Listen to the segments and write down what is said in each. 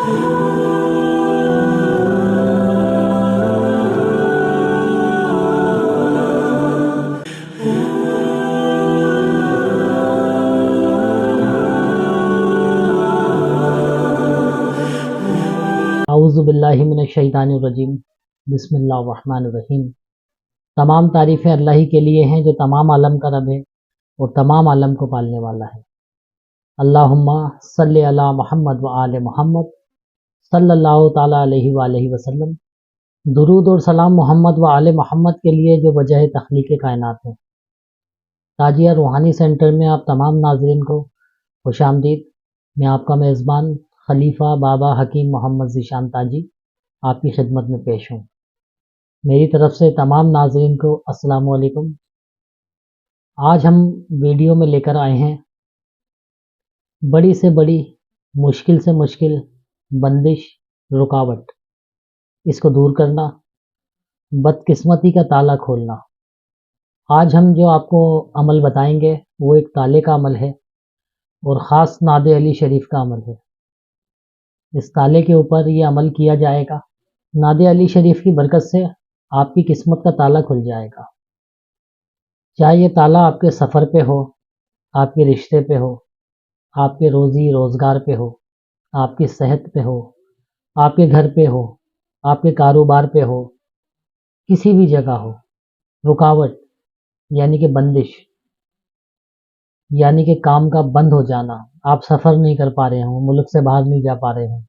اعوذ باللہ من الشیطان الرجیم، بسم اللہ الرحمن الرحیم۔ تمام تعریفیں اللہ ہی کے لیے ہیں جو تمام عالم کا رب ہے اور تمام عالم کو پالنے والا ہے۔ اللہم صلی علی محمد و آل محمد صلی اللہ تعالیٰ علیہ وآلہ وسلم۔ درود اور سلام محمد و آل محمد کے لیے جو وجہ تخلیق کائنات ہیں۔ تاجیہ روحانی سینٹر میں آپ تمام ناظرین کو خوش آمدید۔ میں آپ کا میزبان خلیفہ بابا حکیم محمد ذیشان تاجی آپ کی خدمت میں پیش ہوں۔ میری طرف سے تمام ناظرین کو السلام علیکم۔ آج ہم ویڈیو میں لے کر آئے ہیں بڑی سے بڑی، مشکل سے مشکل بندش، رکاوٹ، اس کو دور کرنا، بدقسمتی کا تالا کھولنا۔ آج ہم جو آپ کو عمل بتائیں گے وہ ایک تالے کا عمل ہے اور خاص ناد علی شریف کا عمل ہے۔ اس تالے کے اوپر یہ عمل کیا جائے گا، ناد علی شریف کی برکت سے آپ کی قسمت کا تالا کھل جائے گا۔ چاہے یہ تالا آپ کے سفر پہ ہو، آپ کے رشتے پہ ہو، آپ کے روزی روزگار پہ ہو، آپ کی صحت پہ ہو، آپ کے گھر پہ ہو، آپ کے کاروبار پہ ہو، کسی بھی جگہ ہو۔ رکاوٹ یعنی کہ بندش، یعنی کہ کام کا بند ہو جانا، آپ سفر نہیں کر پا رہے ہوں، ملک سے باہر نہیں جا پا رہے ہوں،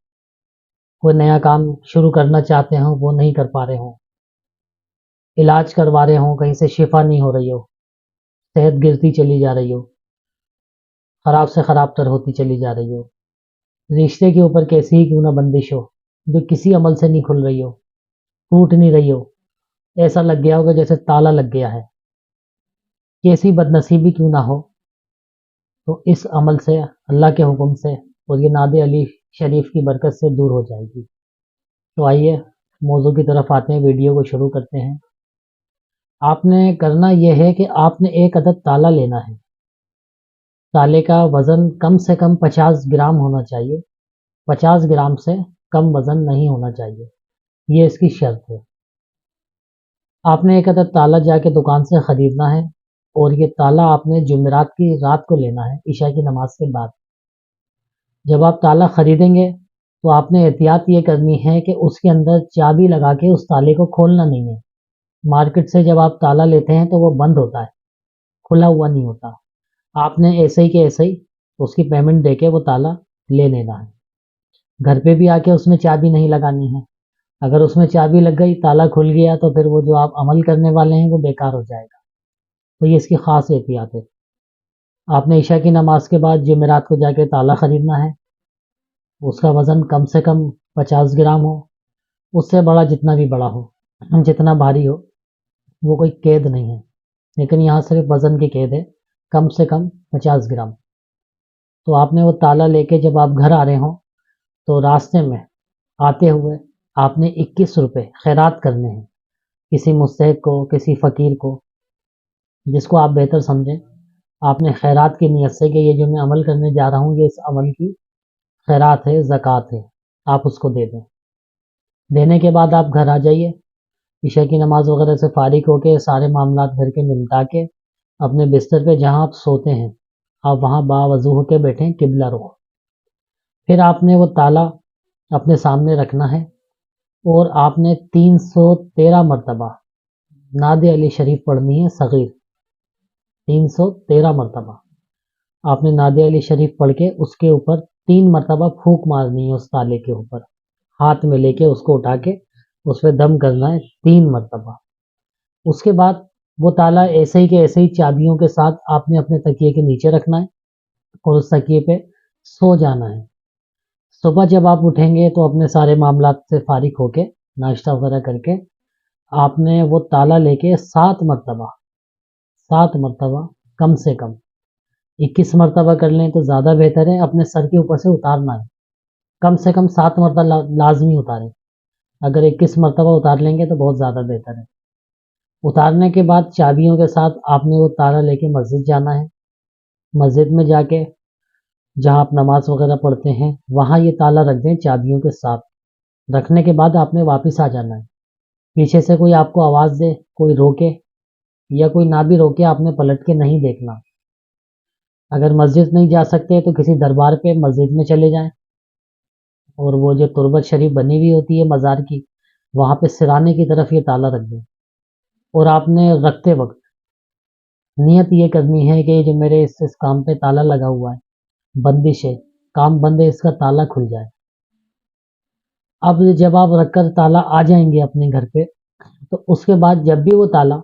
کوئی نیا کام شروع کرنا چاہتے ہوں وہ نہیں کر پا رہے ہوں، علاج کروا رہے ہوں کہیں سے شفا نہیں ہو رہی ہو، صحت گرتی چلی جا رہی ہو، خراب سے خراب تر ہوتی چلی جا رہی ہو، رشتے کے اوپر کیسی ہی کیوں نہ بندش ہو جو کسی عمل سے نہیں کھل رہی ہو، ٹوٹ نہیں رہی ہو، ایسا لگ گیا ہوگا جیسے تالا لگ گیا ہے، کیسی بدنصیبی کیوں نہ ہو، تو اس عمل سے اللہ کے حکم سے اور یہ ناد علی شریف کی برکت سے دور ہو جائے گی۔ تو آئیے موضوع کی طرف آتے ہیں، ویڈیو کو شروع کرتے ہیں۔ آپ نے کرنا یہ ہے کہ آپ نے ایک عدد تالا لینا ہے۔ تالے کا وزن کم سے کم 50 گرام ہونا چاہیے، 50 گرام سے کم وزن نہیں ہونا چاہیے، یہ اس کی شرط ہے۔ آپ نے ایک عدد تالا جا کے دکان سے خریدنا ہے اور یہ تالا آپ نے جمعرات کی رات کو لینا ہے، عشاء کی نماز کے بعد۔ جب آپ تالا خریدیں گے تو آپ نے احتیاط یہ کرنی ہے کہ اس کے اندر چابی لگا کے اس تالے کو کھولنا نہیں ہے۔ مارکیٹ سے جب آپ تالا لیتے ہیں تو وہ بند ہوتا ہے، کھلا ہوا نہیں ہوتا۔ آپ نے ایسے ہی کہ ایسے ہی اس کی پیمنٹ دے کے وہ تالا لے لینا ہے۔ گھر پہ بھی آ کے اس میں چابی نہیں لگانی ہے۔ اگر اس میں چابی لگ گئی، تالا کھل گیا تو پھر وہ جو آپ عمل کرنے والے ہیں وہ بیکار ہو جائے گا۔ تو یہ اس کی خاص احتیاط ہے۔ آپ نے عشاء کی نماز کے بعد جمعرات کو جا کے تالا خریدنا ہے، اس کا وزن کم سے کم 50 گرام ہو، اس سے بڑا جتنا بھی بڑا ہو، جتنا بھاری ہو، وہ کوئی قید نہیں ہے، لیکن یہاں صرف وزن کی قید ہے، کم سے کم 50 گرام۔ تو آپ نے وہ تالا لے کے جب آپ گھر آ رہے ہوں تو راستے میں آتے ہوئے آپ نے 21 روپے خیرات کرنے ہیں، کسی مستحق کو، کسی فقیر کو، جس کو آپ بہتر سمجھیں۔ آپ نے خیرات کی نیت سے کہ یہ جو میں عمل کرنے جا رہا ہوں یہ اس عمل کی خیرات ہے، زکوٰۃ ہے، آپ اس کو دے دیں۔ دینے کے بعد آپ گھر آ جائیے، عشاء کی نماز وغیرہ سے فارغ ہو کے سارے معاملات گھر کے نمٹا کے اپنے بستر پہ جہاں آپ سوتے ہیں آپ وہاں باوضو ہو کے بیٹھیں، قبلہ رخ۔ پھر آپ نے وہ تالا اپنے سامنے رکھنا ہے اور آپ نے 313 مرتبہ ناد علی شریف پڑھنی ہے، صغیر 313 مرتبہ آپ نے ناد علی شریف پڑھ کے اس کے اوپر 3 مرتبہ پھونک مارنی ہے، اس تالے کے اوپر ہاتھ میں لے کے اس کو اٹھا کے اس پہ دم کرنا ہے 3 مرتبہ۔ اس کے بعد وہ تالا ایسے ہی کہ ایسے ہی چابیوں کے ساتھ آپ نے اپنے تکیے کے نیچے رکھنا ہے اور اس تکیے پہ سو جانا ہے۔ صبح جب آپ اٹھیں گے تو اپنے سارے معاملات سے فارغ ہو کے ناشتہ وغیرہ کر کے آپ نے وہ تالا لے کے 7 مرتبہ کم سے کم 21 مرتبہ کر لیں تو زیادہ بہتر ہے، اپنے سر کے اوپر سے اتارنا ہے، کم سے کم 7 مرتبہ لازمی اتاریں۔ اگر 21 مرتبہ اتار لیں گے تو بہت زیادہ بہتر ہے۔ اتارنے کے بعد چابیوں کے ساتھ آپ نے وہ تالا لے کے مسجد جانا ہے۔ مسجد میں جا کے جہاں آپ نماز وغیرہ پڑھتے ہیں وہاں یہ تالا رکھ دیں چابیوں کے ساتھ. رکھنے کے بعد آپ نے واپس آ جانا ہے. پیچھے سے کوئی آپ کو آواز دے، کوئی روکے یا کوئی نہ بھی روکے، آپ نے پلٹ کے نہیں دیکھنا. اگر مسجد نہیں جا سکتے تو کسی دربار پہ مسجد میں چلے جائیں، اور وہ جو تربت شریف بنی ہوئی ہوتی ہے مزار کی، وہاں پہ سرانے کی طرف یہ تالا رکھ دیں. اور آپ نے رکھتے وقت نیت یہ کرنی ہے کہ جو میرے اس کام پہ تالا لگا ہوا ہے، بندش ہے، کام بند ہے، اس کا تالا کھل جائے. اب جب آپ رکھ کر تالا آ جائیں گے اپنے گھر پہ، تو اس کے بعد جب بھی وہ تالا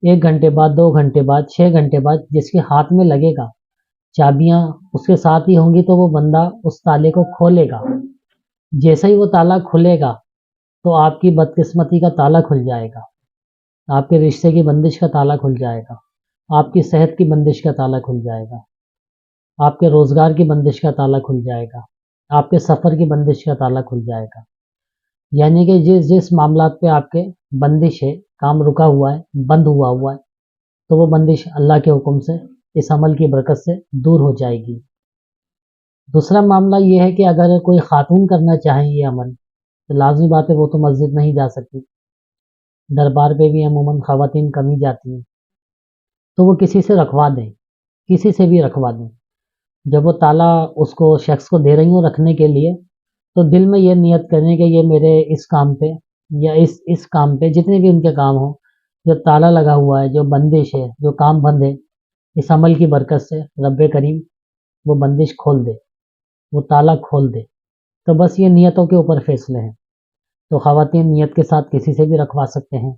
1 گھنٹے بعد، 2 گھنٹے بعد، 6 گھنٹے بعد جس کے ہاتھ میں لگے گا، چابیاں اس کے ساتھ ہی ہوں گی، تو وہ بندہ اس تالے کو کھولے گا. جیسے ہی وہ تالا کھلے گا تو آپ کی بدقسمتی کا تالا کھل جائے گا، آپ کے رشتے کی بندش کا تالا کھل جائے گا، آپ کی صحت کی بندش کا تالا کھل جائے گا، آپ کے روزگار کی بندش کا تالا کھل جائے گا، آپ کے سفر کی بندش کا تالا کھل جائے گا. یعنی کہ جس معاملات پہ آپ کے بندش ہے، کام رکا ہوا ہے، بند ہوا ہے، تو وہ بندش اللہ کے حکم سے اس عمل کی برکت سے دور ہو جائے گی. دوسرا معاملہ یہ ہے کہ اگر کوئی خاتون کرنا چاہیں یہ عمل، تو لازمی بات ہے وہ تو مسجد نہیں جا سکتی. دربار پہ بھی عموماً خواتین کم ہی جاتی ہیں، تو وہ کسی سے رکھوا دیں، کسی سے بھی رکھوا دیں. جب وہ تالا اس کو شخص کو دے رہی ہوں رکھنے کے لیے، تو دل میں یہ نیت کریں کہ یہ میرے اس کام پہ یا اس کام پہ، جتنے بھی ان کے کام ہوں، جو تالا لگا ہوا ہے، جو بندش ہے، جو کام بند ہے، اس عمل کی برکت سے رب کریم وہ بندش کھول دے، وہ تالا کھول دے. تو بس یہ نیتوں کے اوپر فیصلے ہیں. تو خواتین نیت کے ساتھ کسی سے بھی رکھوا سکتے ہیں.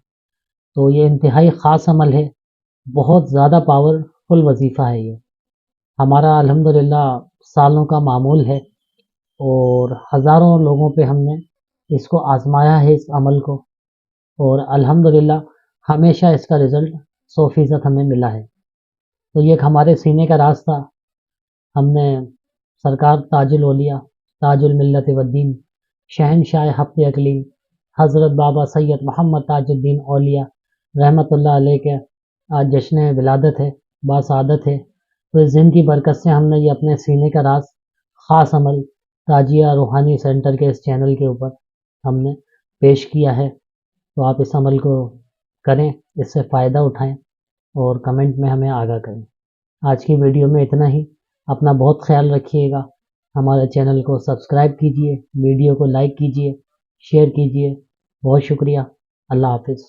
تو یہ انتہائی خاص عمل ہے، بہت زیادہ پاور فل وظیفہ ہے. یہ ہمارا الحمدللہ سالوں کا معمول ہے، اور ہزاروں لوگوں پہ ہم نے اس کو آزمایا ہے، اس عمل کو، اور الحمدللہ ہمیشہ اس کا رزلٹ 100% ہمیں ملا ہے. تو یہ ایک ہمارے سینے کا راز تھا. ہم نے سرکار تاج الاولیاء، تاج الملت والدین، شہنشاہ ہفت اقلیم حضرت بابا سید محمد تاج الدین اولیاء رحمۃ اللہ علیہ کے آج جشن ولادت ہے، باسعادت ہے. تو اس دن کی برکت سے ہم نے یہ اپنے سینے کا راز خاص عمل تاجیہ روحانی سینٹر کے اس چینل کے اوپر ہم نے پیش کیا ہے. تو آپ اس عمل کو کریں، اس سے فائدہ اٹھائیں، اور کمنٹ میں ہمیں آگاہ کریں. آج کی ویڈیو میں اتنا ہی. اپنا بہت خیال رکھیے گا. ہمارے چینل کو سبسکرائب کیجیے، ویڈیو کو لائک کیجیے، شیئر کیجیے. بہت شکریہ. اللہ حافظ.